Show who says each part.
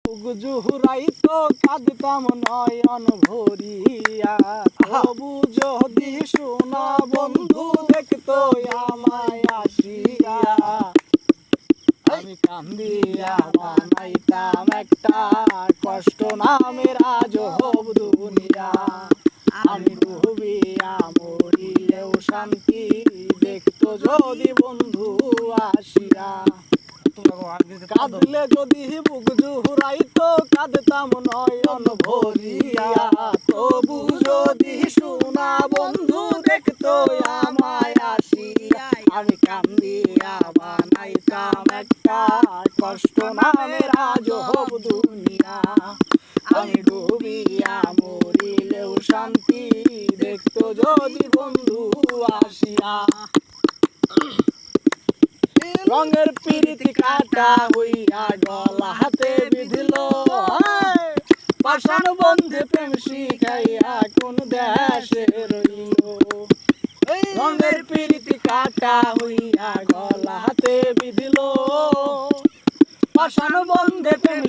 Speaker 1: জুহুরাইতো কাঁদতাম নয়ন ভরিয়া, তবু যদি শোনা বন্ধু দেখতো আমায় আসিয়া, আমি কান্দিয়া বানাইতাম একটা কষ্ট নামের আজব দুনিয়া। আমি ডুবিয়া মরিলেও শান্তি দেখতো যদি বন্ধু আসিয়া, কাঁদলে যদি বুক জুহুরাইতো কাঁদতাম নয়ন ভরিয়া, তবু যদি শোনা বন্ধু দেখতো আমায় আসিয়া, আমি কান্দিয়া বানাইতাম একটা কষ্ট নামের আজব দুনিয়া। আমি ডুবিয়া মরিলেও শান্তি দেখতো যদি বন্ধু আসিয়া। রঙের পিরিতি কাটা হইয়া গলা হাতে বিধিল, পাষাণ বন্ধে প্রেম শিখাইয়া কোন দেশে রইল। রঙের পিরিতি কাটা হইয়া গলা হাতে বিধিল, পাষাণ বন্ধে প্রেম